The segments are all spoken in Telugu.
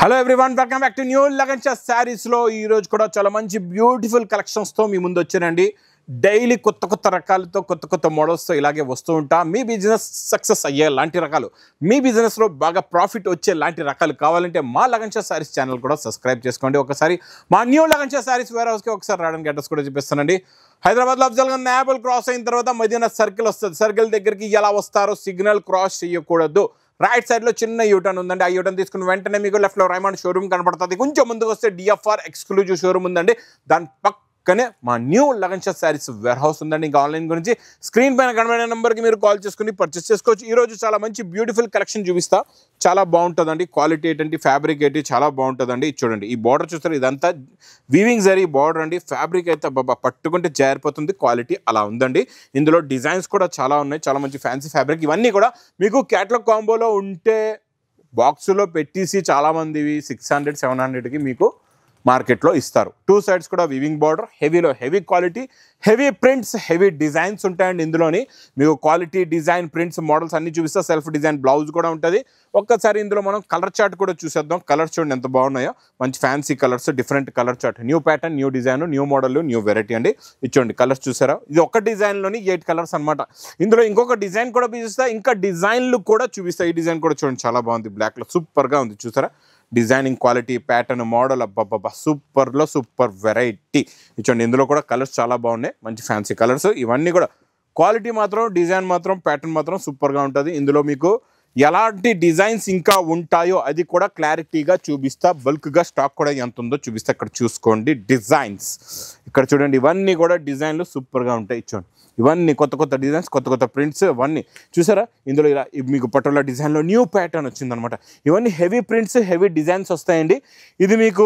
Hello everyone, welcome back to new Lagan Sha saris లో ఈ రోజు కూడా చాలా మంచి బ్యూటిఫుల్ కలెక్షన్స్ తో మీ ముందు వచ్చానండి. డైలీ కొత్త కొత్త రకాలతో కొత్త కొత్త మోడల్స్ తో ఇలాగే వస్తూ ఉంటా. మీ బిజినెస్ సక్సెస్ అయ్యే లాంటి రకాలు, మీ బిజినెస్ లో బాగా ప్రాఫిట్ వచ్చే లాంటి రకాలు కావాలంటే మా లగన్ షా సారీస్ ఛానల్ కూడా సబ్స్క్రైబ్ చేసుకోండి. ఒకసారి మా new Lagan Sha sarees warehouse కి ఒకసారి రావడానికి అడ్రస్ కూడా చూపిస్తానండి. హైదరాబాద్ లో అఫ్జల్ గంజ్ యాపిల్ క్రాస్ అయిన తర్వాత మదీనా సర్కిల్ వస్తుంది. సర్కిల్ దగ్గరికి ఎలా వస్తారో సిగ్నల్ క్రాస్ చేయకూడదు. రైట్ సైడ్ లో చిన్న యూటర్న్ ఉందండి. ఆ యూటర్న్ తీసుకుని వెంటనే మీకు లెఫ్ట్ లో రైమండ్ షోరూమ్ కనపడుతుంది. కొంచెం ముందుకు వస్తే డిఎఫ్ఆర్ ఎక్స్క్లూజివ్ షోరూమ్ ఉందండి. దాని పక్కనే మా new Lagan Sha sarees warehouse ఉందండి. ఇంకా ఆన్లైన్ గురించి స్క్రీన్ పైన కనబడే నెంబర్కి మీరు కాల్ చేసుకుని పర్చేస్ చేసుకోవచ్చు. ఈ రోజు చాలా మంచి బ్యూటిఫుల్ కలెక్షన్ చూపిస్తా. చాలా బాగుంటుందండి. క్వాలిటీ ఏంటంటే ఫ్యాబ్రిక్ ఏంటి చాలా బాగుంటుందండి. ఇది చూడండి, ఈ బార్డర్ చూస్తారు, ఇదంతా వీవింగ్ జరీ బార్డర్ అండి. ఫ్యాబ్రిక్ అయితే బాబా పట్టుకుంటే జారిపోతుంది. క్వాలిటీ అలా ఉందండి. ఇందులో డిజైన్స్ కూడా చాలా ఉన్నాయి. చాలా మంచి ఫ్యాన్సీ ఫ్యాబ్రిక్. ఇవన్నీ కూడా మీకు క్యాటలాగ్ కాంబోలో ఉంటే బాక్సులో పెట్టేసి చాలామందివి 600-700కి మీకు మార్కెట్లో ఇస్తారు. టూ సైడ్స్ కూడా వీవింగ్ బార్డర్, హెవీలో heavy quality, heavy prints, heavy designs ఉంటాయండి. ఇందులోని మీకు క్వాలిటీ డిజైన్ ప్రింట్స్ మోడల్స్ అన్ని చూపిస్తా. సెల్ఫ్ డిజైన్ బ్లౌజ్ కూడా ఉంటుంది. ఒక్కసారి ఇందులో మనం కలర్ చార్ట్ కూడా చూసేద్దాం. కలర్స్ చూడండి ఎంత బాగున్నాయో. మంచి fancy colours, different colour chart, new pattern, new design, new model, new variety అండి. ఇచ్చోండి కలర్స్ చూసారా. ఇది ఒక డిజైన్లోని 8 కలర్స్ అనమాట. ఇందులో ఇంకొక డిజైన్ కూడా చూపిస్తా, ఇంకా డిజైన్లు కూడా చూపిస్తా. ఈ డిజైన్ కూడా చూడండి చాలా బాగుంది. బ్లాక్లో సూపర్గా ఉంది చూసారా. డిజైనింగ్ క్వాలిటీ, ప్యాటర్న్, మోడల్, అబ్బాబ్బా సూపర్లో సూపర్ వెరైటీ. ఇచ్చండి ఇందులో కూడా కలర్స్ చాలా బాగున్నాయి. మంచి ఫ్యాన్సీ కలర్స్. ఇవన్నీ కూడా క్వాలిటీ మాత్రం, డిజైన్ మాత్రం, ప్యాటర్న్ మాత్రం సూపర్గా ఉంటుంది. ఇందులో మీకు ఎలాంటి డిజైన్స్ ఇంకా ఉంటాయో అది కూడా క్లారిటీగా చూపిస్తా. బల్క్గా స్టాక్ కూడా ఎంత ఉందో చూపిస్తా. ఇక్కడ చూసుకోండి డిజైన్స్. ఇక్కడ చూడండి ఇవన్నీ కూడా డిజైన్లు సూపర్గా ఉంటాయి. చూడండి ఇవన్నీ కొత్త కొత్త డిజైన్స్, కొత్త కొత్త ప్రింట్స్. ఇవన్నీ చూసారా. ఇందులో ఇలా మీకు పటోలా డిజైన్లో న్యూ ప్యాటర్న్ వచ్చిందనమాట. ఇవన్నీ హెవీ ప్రింట్స్, హెవీ డిజైన్స్ వస్తాయండి. ఇది మీకు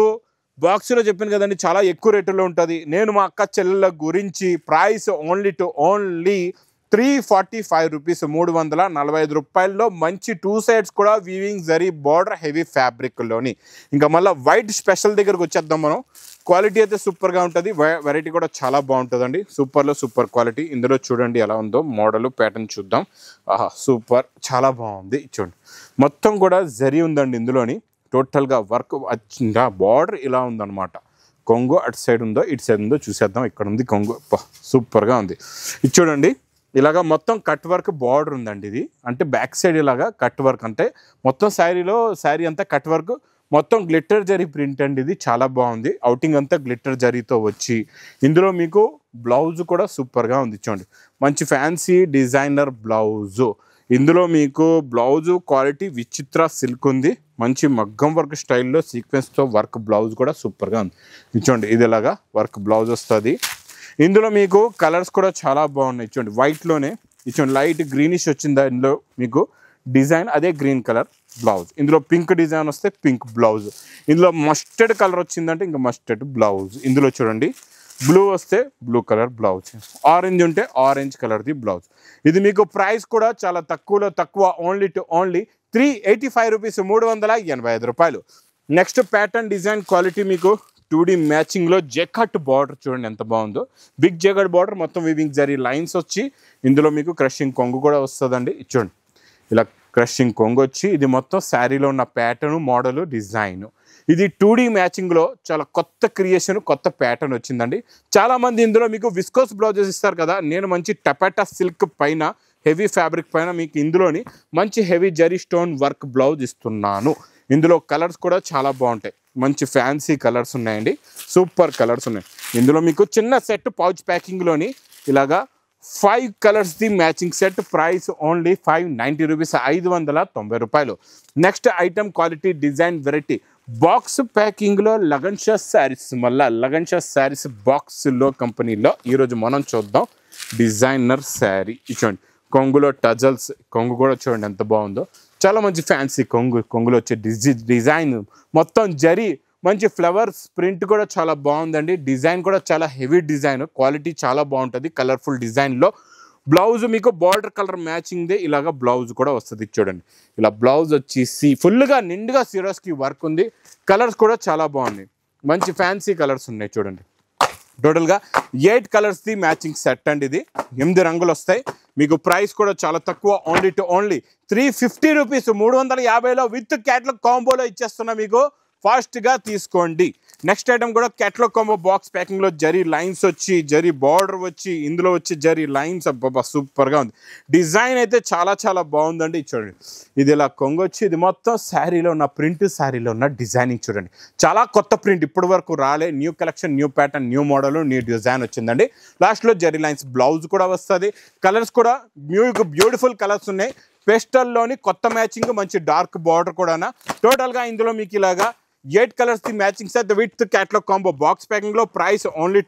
బాక్స్లో చెప్పాను కదండి, చాలా ఎక్కువ రేటులో ఉంటుంది. నేను మా అక్క చెల్లెల గురించి ప్రైస్ ఓన్లీ 345 రూపీస్, 345 రూపాయల్లో మంచి టూ సైడ్స్ కూడా వీవింగ్ జరీ బార్డర్ హెవీ ఫ్యాబ్రిక్లోని. ఇంకా మళ్ళీ వైట్ స్పెషల్ దగ్గరకు వచ్చేద్దాం మనం. క్వాలిటీ అయితే సూపర్గా ఉంటుంది. వెరైటీ కూడా చాలా బాగుంటుందండి. సూపర్లో సూపర్ క్వాలిటీ. ఇందులో చూడండి ఎలా ఉందో మోడల్, ప్యాటర్న్ చూద్దాం. ఆహా సూపర్, చాలా బాగుంది. చూడండి మొత్తం కూడా జరీ ఉందండి. ఇందులోని టోటల్గా వర్క్ వచ్చిందా. బార్డర్ ఇలా ఉందన్నమాట. కొంగు అటు సైడ్ ఉందో ఇటు సైడ్ ఉందో చూసేద్దాం. ఇక్కడ ఉంది కొంగు, సూపర్గా ఉంది. ఇది చూడండి ఇలాగా మొత్తం కట్ వర్క్ బార్డర్ ఉందండి. ఇది అంటే బ్యాక్ సైడ్ ఇలాగా కట్ వర్క్, అంటే మొత్తం శారీ అంతా కట్ వర్క్, మొత్తం గ్లిట్టర్ జరీ ప్రింట్ అండి. ఇది చాలా బాగుంది. అవుటింగ్ అంతా గ్లిట్టర్ జరీతో వచ్చి ఇందులో మీకు బ్లౌజ్ కూడా సూపర్గా ఉంది. చూడండి మంచి ఫ్యాన్సీ డిజైనర్ బ్లౌజు. ఇందులో మీకు బ్లౌజు క్వాలిటీ విచిత్ర సిల్క్ ఉంది. మంచి మగ్గం వర్క్ స్టైల్లో సీక్వెన్స్తో వర్క్ బ్లౌజ్ కూడా సూపర్గా ఉంది. చూడండి ఇది ఇలాగా వర్క్ బ్లౌజ్ వస్తుంది. ఇందులో మీకు కలర్స్ కూడా చాలా బాగున్నాయి. చూడండి వైట్లోనే ఇచ్చండి లైట్ గ్రీనిష్ వచ్చిందా. ఇందులో మీకు డిజైన్ అదే గ్రీన్ కలర్ బ్లౌజ్. ఇందులో పింక్ డిజైన్ వస్తే పింక్ బ్లౌజ్. ఇందులో మస్టర్డ్ కలర్ వచ్చిందంటే ఇంకా మస్టర్డ్ బ్లౌజ్. ఇందులో చూడండి బ్లూ వస్తే బ్లూ కలర్ బ్లౌజ్, ఆరెంజ్ ఉంటే ఆరెంజ్ కలర్ది బ్లౌజ్. ఇది మీకు ప్రైస్ కూడా చాలా తక్కువలో తక్కువ, ఓన్లీ 385 రూపీస్, 385 రూపాయలు. నెక్స్ట్ ప్యాటర్న్ డిజైన్ క్వాలిటీ మీకు 2D మ్యాచింగ్లో జెకట్ బార్డర్ చూడండి ఎంత బాగుందో. బిగ్ జెకట్ బార్డర్, మొత్తం వీవింగ్ జరీ లైన్స్ వచ్చి ఇందులో మీకు క్రషింగ్ కొంగు కూడా వస్తుందండి. చూడండి ఇలా క్రషింగ్ కొంగు వచ్చి ఇది మొత్తం శారీలో ఉన్న ప్యాటర్న్, మోడల్, డిజైన్. ఇది 2D మ్యాచింగ్లో చాలా కొత్త క్రియేషన్, కొత్త ప్యాటర్న్ వచ్చిందండి. చాలామంది ఇందులో మీకు విస్కోస్ బ్లౌజెస్ ఇస్తారు కదా. నేను మంచి టపాటా సిల్క్ పైన, హెవీ ఫ్యాబ్రిక్ పైన మీకు ఇందులోని మంచి heavy zari stone work blouse ఇస్తున్నాను. ఇందులో కలర్స్ కూడా చాలా బాగుంటాయి. మంచి ఫ్యాన్సీ కలర్స్ ఉన్నాయండి. సూపర్ కలర్స్ ఉన్నాయి. ఇందులో మీకు చిన్న సెట్ పౌచ్ ప్యాకింగ్లోని ఇలాగా 5 కలర్స్ది matching set. Price only 590 rupees, 590 రూపాయలు. Next item quality design variety box ప్యాకింగ్లో లగన్ షా శారీస్. మళ్ళీ లగన్ షా శారీస్ బాక్స్లో కంపెనీలో ఈరోజు మనం చూద్దాం డిజైనర్ శారీ. చూడండి కొంగులో టజల్స్, కొంగు కూడా చూడండి ఎంత బాగుందో. చాలా మంచి ఫ్యాన్సీ కొంగులో వచ్చే డిజైన్ మొత్తం జరీ, మంచి ఫ్లవర్స్ ప్రింట్ కూడా చాలా బాగుందండి. డిజైన్ కూడా చాలా హెవీ డిజైన్, క్వాలిటీ చాలా బాగుంటుంది. కలర్ఫుల్ డిజైన్లో బ్లౌజ్ మీకు బార్డర్ కలర్ మ్యాచింగ్దే ఇలాగా బ్లౌజ్ కూడా వస్తుంది. చూడండి ఇలా బ్లౌజ్ వచ్చేసి ఫుల్గా నిండుగా సిరోస్కి వర్క్ ఉంది. కలర్స్ కూడా చాలా బాగున్నాయి. మంచి ఫ్యాన్సీ కలర్స్ ఉన్నాయి. చూడండి టోటల్గా 8 కలర్స్ది మ్యాచింగ్ సెట్ అండి. ఇది 8 రంగులు వస్తాయి. మీకు ప్రైస్ కూడా చాలా తక్కువ, ఓన్లీ 350 రూపీస్, 350లో విత్ క్యాటలాగ్ కాంబోలో ఇచ్చేస్తున్నా మీకు. ఫాస్ట్గా తీసుకోండి. నెక్స్ట్ ఐటమ్ కూడా క్యాటలాగ్ కాంబో బాక్స్ ప్యాకింగ్లో జరీ లైన్స్ వచ్చి జరీ బార్డర్ వచ్చి ఇందులో వచ్చి జరీ లైన్స్ అబ్బా సూపర్గా ఉంది. డిజైన్ అయితే చాలా చాలా బాగుందండి. చూడండి ఇది ఇలా కొంగు వచ్చి ఇది మొత్తం శారీలో ఉన్న ప్రింట్, శారీలో ఉన్న డిజైనింగ్ చూడండి చాలా కొత్త ప్రింట్, ఇప్పటి వరకు రాలే. New collection, new pattern, new model, new design వచ్చిందండి. లాస్ట్లో జరీ లైన్స్ బ్లౌజ్ కూడా వస్తుంది. కలర్స్ కూడా బ్యూటిఫుల్ కలర్స్ ఉన్నాయి. పెస్టల్లోని కొత్త మ్యాచింగ్, మంచి డార్క్ బార్డర్ కూడా. టోటల్గా ఇందులో మీకు ఇలాగా 8 కలర్స్ ది matching set with catalogue combo box ప్యాకింగ్లో. ప్రైస్ ఓన్లీ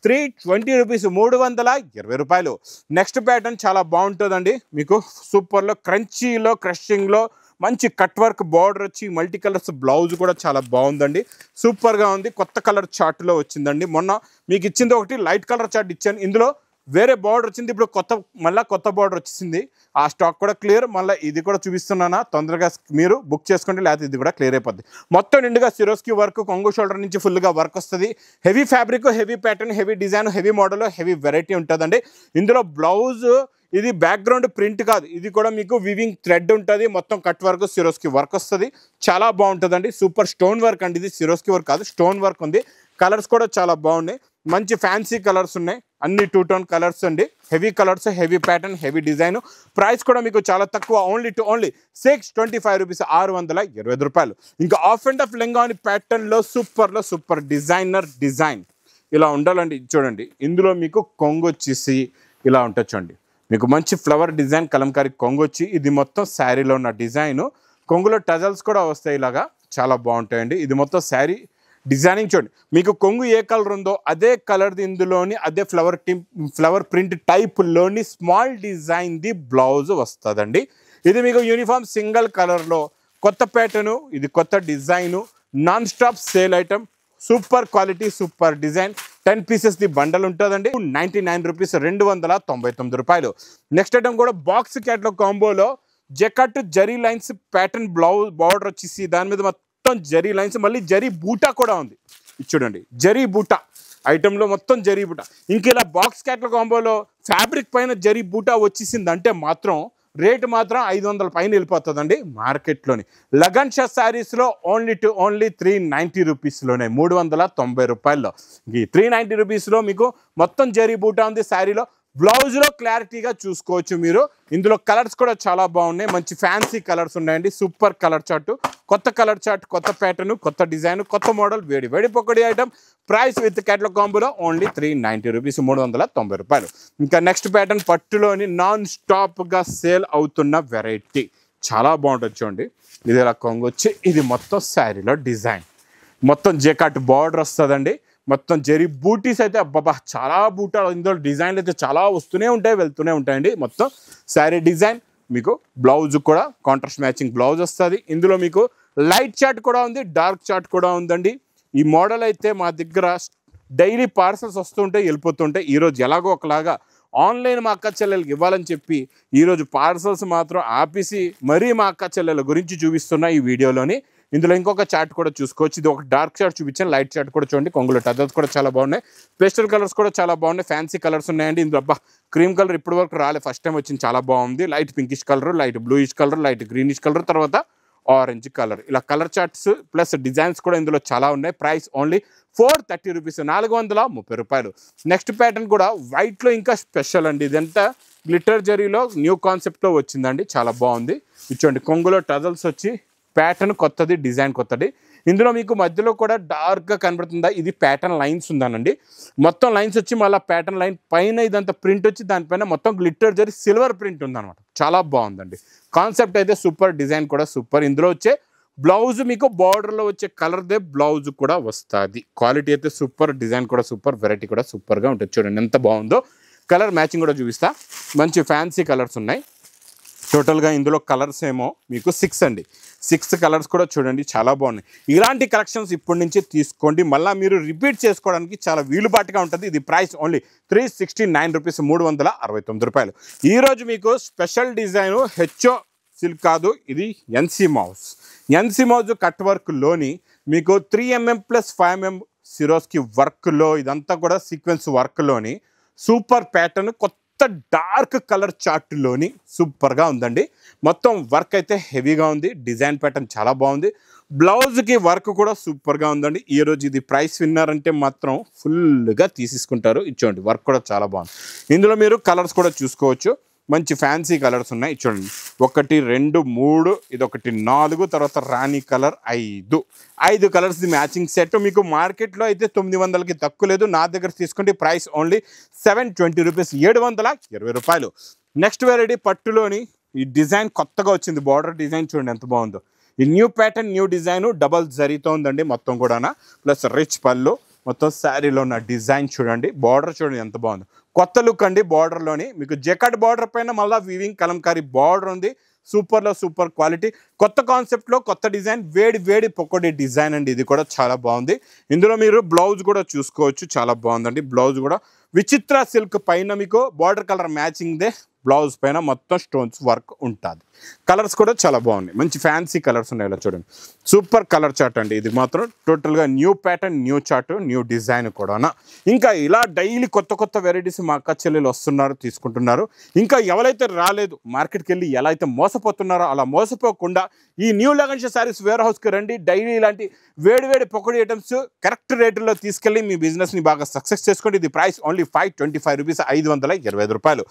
320 రూపీస్, 320 రూపాయలు. నెక్స్ట్ ప్యాటర్న్ చాలా బాగుంటుందండి మీకు. సూపర్లో క్రంచీలో క్రషింగ్లో మంచి కట్ వర్క్ బార్డర్ వచ్చి మల్టీ కలర్స్ బ్లౌజ్ కూడా చాలా బాగుందండి. సూపర్గా ఉంది. కొత్త కలర్ చార్ట్లో వచ్చిందండి. మొన్న మీకు ఇచ్చింది ఒకటి లైట్ కలర్ చార్ట్ ఇచ్చాను, ఇందులో వేరే బార్డర్ వచ్చింది. ఇప్పుడు మళ్ళీ కొత్త బార్డర్ వచ్చేసింది. ఆ స్టాక్ కూడా క్లియర్. మళ్ళీ ఇది కూడా చూపిస్తున్నానా, తొందరగా మీరు బుక్ చేసుకోండి, లేకపోతే ఇది కూడా క్లియర్ అయిపోద్ది. మొత్తం నిండుగా సిరోస్కి వర్క్, కొంగు షోల్డర్ నుంచి ఫుల్గా వర్క్ వస్తుంది. Heavy fabric, heavy pattern, heavy design, heavy model, heavy variety ఉంటుందండి. ఇందులో బ్లౌజ్ ఇది బ్యాక్గ్రౌండ్ ప్రింట్ కాదు, ఇది కూడా మీకు వివింగ్ థ్రెడ్ ఉంటుంది. మొత్తం కట్ వర్క్, సిరోస్కి వర్క్ వస్తుంది. చాలా బాగుంటుందండి. సూపర్ స్టోన్ వర్క్ అండి, ఇది సిరోస్కి వర్క్ కాదు, స్టోన్ వర్క్ ఉంది. కలర్స్ కూడా చాలా బాగున్నాయి. మంచి ఫ్యాన్సీ కలర్స్ ఉన్నాయి, అన్ని 2 టోన్ కలర్స్ అండి. Heavy colours, heavy pattern, heavy design. Price కూడా మీకు చాలా తక్కువ, ఓన్లీ 625 రూపీస్, 620 రూపాయలు. ఇంకా ఆఫ్ అండ్ ఆఫ్ లెంగాని ప్యాటర్న్లో సూపర్ డిజైనర్ డిజైన్ ఇలా ఉండాలండి. చూడండి ఇందులో మీకు కొంగు వచ్చేసి ఇలా ఉంటుంది చూడండి. మీకు మంచి ఫ్లవర్ డిజైన్ కలంకారీ కొంగు వచ్చి ఇది మొత్తం శారీలో ఉన్న డిజైన్. కొంగులో టజల్స్ కూడా వస్తాయి, ఇలాగా చాలా బాగుంటాయండి. ఇది మొత్తం శారీ డిజైనింగ్ చూడండి. మీకు కొంగు ఏ కలర్ ఉందో అదే కలర్ది ఇందులోని అదే ఫ్లవర్ ప్రింట్ టైప్లోని స్మాల్ డిజైన్ ది బ్లౌజ్ వస్తుందండి. ఇది మీకు యూనిఫామ్ సింగిల్ కలర్లో కొత్త ప్యాటర్ను, ఇది కొత్త design, non stop sale item, super quality, super design. 10 pieces ది బండల్ ఉంటుందండి. 99 రూపీస్, 299 రూపాయలు. నెక్స్ట్ ఐటమ్ కూడా బాక్స్ క్యాటలాగ్ కాంబోలో జెకట్ zari lines pattern blouse border వచ్చేసి దాని మీద మొత్తం జరీ లైన్స్, మళ్ళీ జరీ బూటా కూడా ఉంది. చూడండి జరీ బూటా ఐటెంలో మొత్తం జరీ బూటా. ఇంక ఇలా బాక్స్ క్యాటలాగ్ కాంబోలో ఫ్యాబ్రిక్ పైన జరీ బూటా వచ్చేసింది అంటే మాత్రం రేటు మాత్రం 500 పైన వెళ్ళిపోతుందండి మార్కెట్లోని. లగన్ షా శారీస్లో ఓన్లీ 390 రూపీస్లోనే, 390 రూపాయల్లో. ఈ 390 రూపీస్లో మీకు మొత్తం జరీ బూటా ఉంది శారీలో. బ్లౌజ్లో క్లారిటీగా చూసుకోవచ్చు మీరు. ఇందులో కలర్స్ కూడా చాలా బాగున్నాయి, మంచి ఫ్యాన్సీ కలర్స్ ఉన్నాయండి. సూపర్ కలర్ చార్ట్, కొత్త కలర్ చార్ట్, కొత్త ప్యాటర్న్, కొత్త డిజైన్, కొత్త మోడల్, వేడి పొక్కడి ఐటమ్. ప్రైస్ విత్ క్యాటలాగ్ కాంబోలో ఓన్లీ 390 రూపీస్, 390 రూపాయలు. ఇంకా నెక్స్ట్ ప్యాటర్న్ పట్టులోని నాన్ స్టాప్గా సేల్ అవుతున్న వెరైటీ చాలా బాగుంటుంది చూడండి. ఇది ఇలా కొంగు వచ్చి ఇది మొత్తం శారీలో డిజైన్, మొత్తం జెకాట్ బార్డర్ వస్తుందండి. మొత్తం జరీ బూటీస్ అయితే అబ్బాబా చాలా బూటాలు, ఇందులో డిజైన్లు అయితే చాలా వస్తూనే ఉంటాయి, వెళ్తూనే ఉంటాయండి. మొత్తం శారీ డిజైన్, మీకు బ్లౌజ్ కూడా కాంట్రాస్ట్ మ్యాచింగ్ బ్లౌజ్ వస్తుంది. ఇందులో మీకు లైట్ చార్ట్ కూడా ఉంది, డార్క్ చార్ట్ కూడా ఉందండి. ఈ మోడల్ అయితే మా దగ్గర డైలీ పార్సల్స్ వస్తుంటాయి, వెళ్ళిపోతుంటాయి. ఈరోజు ఎలాగో ఒకలాగా ఆన్లైన్ మా అక్క చెల్లెలకి ఇవ్వాలని చెప్పి ఈరోజు పార్సల్స్ మాత్రం ఆపేసి మరీ మా అక్క చెల్లెల గురించి చూపిస్తున్నా ఈ వీడియోలోని. ఇందులో ఇంకొక చార్ట్ కూడా చూసుకోవచ్చు. ఇది ఒక డార్క్ చార్ట్ చూపించాను, లైట్ చార్ట్ కూడా చూడండి. కొంగులో టజల్స్ కూడా చాలా బాగున్నాయి, పేస్టల్ కలర్స్ కూడా చాలా బాగున్నాయి, ఫ్యాన్సీ కలర్స్ ఉన్నాయండి. ఇందులో అబ్బా క్రీమ్ కలర్ ఇప్పటి వరకు రాలే, ఫస్ట్ టైం వచ్చింది, చాలా బాగుంది. Light pinkish colour, light bluish colour, light greenish colour, తర్వాత ఆరెంజ్ కలర్. ఇలా కలర్ చార్ట్స్ ప్లస్ డిజైన్స్ కూడా ఇందులో చాలా ఉన్నాయి. ప్రైస్ ఓన్లీ 430 రూపీస్, 430 రూపాయలు. నెక్స్ట్ ప్యాటర్న్ కూడా వైట్లో ఇంకా స్పెషల్ అండి. ఇదంతా గ్లిటర్ జరీలో న్యూ కాన్సెప్ట్లో వచ్చిందండి, చాలా బాగుంది. ఇచ్చోండి కొంగులో టజల్స్ వచ్చి ప్యాటర్న్ కొత్తది, డిజైన్ కొత్తది. ఇందులో మీకు మధ్యలో కూడా డార్క్గా కనబడుతుందా, ఇది ప్యాటర్న్ లైన్స్ ఉందానండి. మొత్తం లైన్స్ వచ్చి మళ్ళీ ప్యాటర్న్ లైన్ పైన ఇదంతా ప్రింట్ వచ్చి దానిపైన మొత్తం గ్లిటర్ జరీ సిల్వర్ ప్రింట్ ఉందన్నమాట. చాలా బాగుందండి కాన్సెప్ట్ అయితే, సూపర్ డిజైన్ కూడా సూపర్. ఇందులో వచ్చే బ్లౌజ్ మీకు బార్డర్లో వచ్చే కలర్దే బ్లౌజ్ కూడా వస్తుంది. క్వాలిటీ అయితే సూపర్, డిజైన్ కూడా సూపర్, వెరైటీ కూడా సూపర్గా ఉంటుంది. చూడండి ఎంత బాగుందో. కలర్ మ్యాచింగ్ కూడా చూపిస్తా, మంచి ఫ్యాన్సీ కలర్స్ ఉన్నాయి. టోటల్గా ఇందులో కలర్స్ ఏమో మీకు 6 అండి, 6 కలర్స్ కూడా చూడండి చాలా బాగున్నాయి. ఇలాంటి కలెక్షన్స్ ఇప్పటి నుంచి తీసుకోండి, మళ్ళీ మీరు రిపీట్ చేసుకోవడానికి చాలా వీలుబాటుగా ఉంటుంది. ఇది ప్రైస్ ఓన్లీ 369 రూపీస్, 369 రూపాయలు. ఈరోజు మీకు స్పెషల్ డిజైను హెచ్ఓ సిల్క్ కాదు, ఇది ఎన్సీ మౌజ్ కట్ వర్క్లోని మీకు 3mm + 5mm సిరోస్కి వర్క్లో, ఇదంతా కూడా సీక్వెన్స్ వర్క్లోని సూపర్ ప్యాటర్న్, కొత్త కొత్త డార్క్ కలర్ చార్ట్లోని సూపర్గా ఉందండి. మొత్తం వర్క్ అయితే హెవీగా ఉంది, డిజైన్ ప్యాటర్న్ చాలా బాగుంది, బ్లౌజ్కి వర్క్ కూడా సూపర్గా ఉందండి. ఈరోజు ఇది ప్రైస్ విన్నారంటే మాత్రం ఫుల్గా తీసేసుకుంటారు. ఇచ్చోండి వర్క్ కూడా చాలా బాగుంది. ఇందులో మీరు కలర్స్ కూడా చూసుకోవచ్చు, మంచి ఫ్యాన్సీ కలర్స్ ఉన్నాయి. చూడండి 1 2 3 ఇదొకటి 4 తర్వాత రాణి కలర్ 5 కలర్స్ మ్యాచింగ్ సెట్. మీకు మార్కెట్లో అయితే 900కి తక్కువ లేదు, నా దగ్గర తీసుకుంటే ప్రైస్ ఓన్లీ 720 రూపీస్, 720 రూపాయలు. నెక్స్ట్ వెరైటీ పట్టులోని ఈ డిజైన్ కొత్తగా వచ్చింది, బార్డర్ డిజైన్ చూడండి ఎంత బాగుందో. ఈ new pattern new design double జరీతో ఉందండి మొత్తం కూడా, ప్లస్ రిచ్ పళ్ళు. మొత్తం శారీలో ఉన్న డిజైన్ చూడండి, బార్డర్ చూడండి ఎంత బాగుంది, కొత్త లుక్ అండి. బార్డర్లోని మీకు జకాట్ బార్డర్ పైన మళ్ళీ వీవింగ్ కలంకారీ బార్డర్ ఉంది, సూపర్లో సూపర్ క్వాలిటీ, కొత్త కాన్సెప్ట్లో కొత్త డిజైన్, వేడి వేడి పొక్కడి డిజైన్ అండి. ఇది కూడా చాలా బాగుంది. ఇందులో మీరు బ్లౌజ్ కూడా చూసుకోవచ్చు, చాలా బాగుందండి. బ్లౌజ్ కూడా విచిత్ర సిల్క్ పైన మీకు బార్డర్ కలర్ మ్యాచింగ్దే బ్లౌజ్ పైన మొత్తం స్టోన్స్ వర్క్ ఉంటుంది. కలర్స్ కూడా చాలా బాగున్నాయి, మంచి ఫ్యాన్సీ కలర్స్ ఉన్నాయి. ఇలా చూడండి సూపర్ కలర్ చార్ట్ అండి. ఇది మాత్రం టోటల్గా new pattern, new chart, new design కూడా. ఇంకా ఇలా డైలీ కొత్త కొత్త వెరైటీస్ మా అక్క చెల్లెలు వస్తున్నారు, తీసుకుంటున్నారు. ఇంకా ఎవరైతే రాలేదు, మార్కెట్కి వెళ్ళి ఎలా అయితే మోసపోతున్నారో అలా మోసపోకుండా ఈ న్యూ లగన్షా శారీస్ వేర్ హౌస్కి రండి. డైలీ ఇలాంటి వేడి వేడి పొక్కడి ఐటమ్స్ కరెక్ట్ రేట్లో తీసుకెళ్ళి మీ బిజినెస్ని బాగా సక్సెస్ చేసుకోండి. ఇది ప్రైస్ ఓన్లీ 525 రూపీస్, 525 రూపాయలు.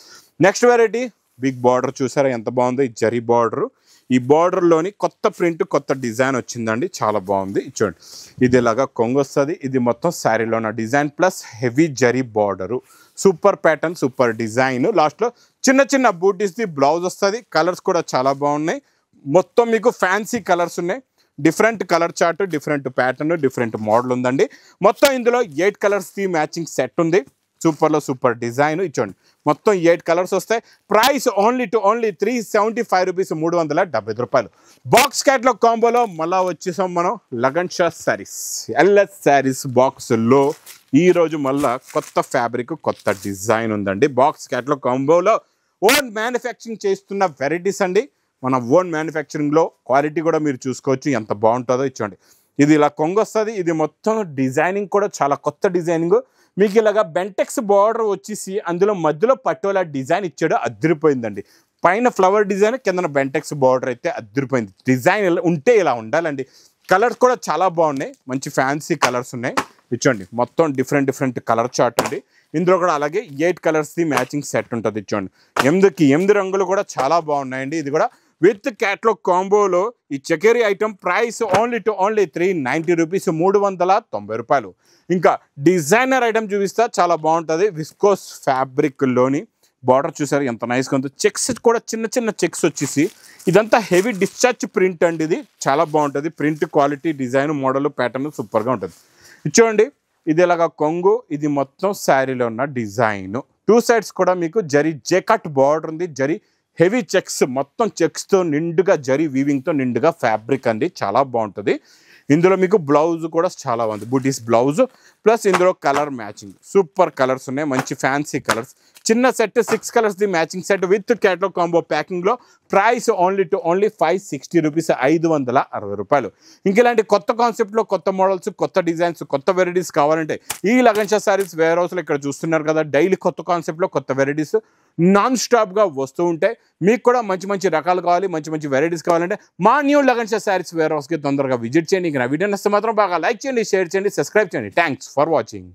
నెక్స్ట్ వెరైటీ బిగ్ బార్డర్ చూసారా ఎంత బాగుందో, ఈ జరీ బార్డర్. ఈ బార్డర్లోని కొత్త ప్రింట్, కొత్త డిజైన్ వచ్చిందండి, చాలా బాగుంది. చూడండి ఇది ఇలాగా కొంగు వస్తుంది, ఇది మొత్తం శారీలో ఉన్న design plus heavy zari border, super pattern, super design. లాస్ట్లో చిన్న చిన్న బూటీస్ది బ్లౌజ్ వస్తుంది. కలర్స్ కూడా చాలా బాగున్నాయి, మొత్తం మీకు ఫ్యాన్సీ కలర్స్ ఉన్నాయి. Different colour chart, different pattern, different model ఉందండి. మొత్తం ఇందులో 8 కలర్స్ది మ్యాచింగ్ సెట్ ఉంది, సూపర్లో సూపర్ డిజైన్. ఇచ్చోండి మొత్తం 8 కలర్స్ వస్తాయి. ప్రైస్ ఓన్లీ 375 రూపీస్, 370 రూపాయలు. బాక్స్ క్యాట్లాగ్ కాంబోలో మళ్ళీ వచ్చేసాం మనం లగన్షా శారీస్, ఎల్ఎస్ శారీస్ బాక్స్లో. ఈరోజు మళ్ళీ కొత్త ఫ్యాబ్రిక్, కొత్త డిజైన్ ఉందండి. బాక్స్ క్యాట్లాగ్ కాంబోలో ఓన్ మ్యానుఫ్యాక్చరింగ్ చేస్తున్న వెరైటీస్ అండి. మన ఓన్ మ్యానుఫ్యాక్చరింగ్లో క్వాలిటీ కూడా మీరు చూసుకోవచ్చు ఎంత బాగుంటుందో. ఇచ్చోండి ఇది ఇలా కొంగు వస్తుంది, ఇది మొత్తం డిజైనింగ్ కూడా చాలా కొత్త డిజైనింగ్. మీకు ఇలాగా బెంటెక్స్ బార్డర్ వచ్చేసి అందులో మధ్యలో పటోలా డిజైన్ ఇచ్చాడు, అద్దరిపోయిందండి. పైన ఫ్లవర్ డిజైన్, కింద బెంటెక్స్ బార్డర్ అయితే అద్దరిపోయింది. డిజైన్ ఉంటే ఇలా ఉండాలండి. కలర్స్ కూడా చాలా బాగున్నాయి, మంచి ఫ్యాన్సీ కలర్స్ ఉన్నాయి. ఇచ్చోండి మొత్తం డిఫరెంట్ డిఫరెంట్ కలర్ చార్ట్ అండి. ఇందులో కూడా అలాగే 8 కలర్స్ది మ్యాచింగ్ సెట్ ఉంటుంది. ఇచ్చోండి 8 రంగులు కూడా చాలా బాగున్నాయండి. ఇది కూడా విత్ క్యాట్లాగ్ కాంబోలో ఈ చకేరీ ఐటమ్ ప్రైస్ ఓన్లీ 390 రూపీస్, 390 రూపాయలు. ఇంకా డిజైనర్ ఐటమ్ చూపిస్తా, చాలా బాగుంటుంది. విస్కోస్ ఫ్యాబ్రిక్లోని బార్డర్ చూసారు ఎంత నైస్గా ఉందో. చెక్స్ కూడా చిన్న చిన్న చెక్స్ వచ్చేసి ఇదంతా హెవీ డిశ్చార్జ్ ప్రింట్ అండి. ఇది చాలా బాగుంటుంది, print quality, design, model, pattern సూపర్గా ఉంటుంది. చూడండి ఇది ఇలాగా కొంగు, ఇది మొత్తం శారీలో ఉన్న డిజైన్. 2 సైడ్స్ కూడా మీకు జరీ జెకట్ బార్డర్ ఉంది, జరీ హెవీ చెక్స్, మొత్తం చెక్స్తో నిండుగా జరీ వీవింగ్తో నిండుగా ఫ్యాబ్రిక్ అండి, చాలా బాగుంటుంది. ఇందులో మీకు బ్లౌజ్ కూడా చాలా బాగుంది, బూటీస్ బ్లౌజ్ ప్లస్ ఇందులో కలర్ మ్యాచింగ్, సూపర్ కలర్స్ ఉన్నాయి, మంచి ఫ్యాన్సీ కలర్స్. చిన్న సెట్ 6 కలర్స్ది matching set with catalogue combo ప్యాకింగ్లో. ప్రైస్ ఓన్లీ 560 రూపీస్, 560 రూపాయలు. ఇంక ఇలాంటి కొత్త కాన్సెప్ట్లో కొత్త మోడల్స్, కొత్త డిజైన్స్, కొత్త వెరైటీస్ కావాలంటే ఈ లగన్షా శారీస్ వేర్ హౌస్లో ఇక్కడ చూస్తున్నారు కదా, డైలీ కొత్త కాన్సెప్ట్లో కొత్త వెరైటీస్ నాన్ స్టాప్గా వస్తూ ఉంటాయి. మీకు కూడా మంచి మంచి రకాలు కావాలి, మంచి మంచి వెరైటీస్ కావాలంటే మా న్యూ లగన్షా శారీస్ వేర్ హౌస్కి తొందరగా విజిట్ చేయండి. ఇంకా నా వీడియో నచ్చితే మాత్రం బాగా లైక్ చేయండి, షేర్ చేయండి, సబ్స్క్రైబ్ చేయండి. Thanks for watching.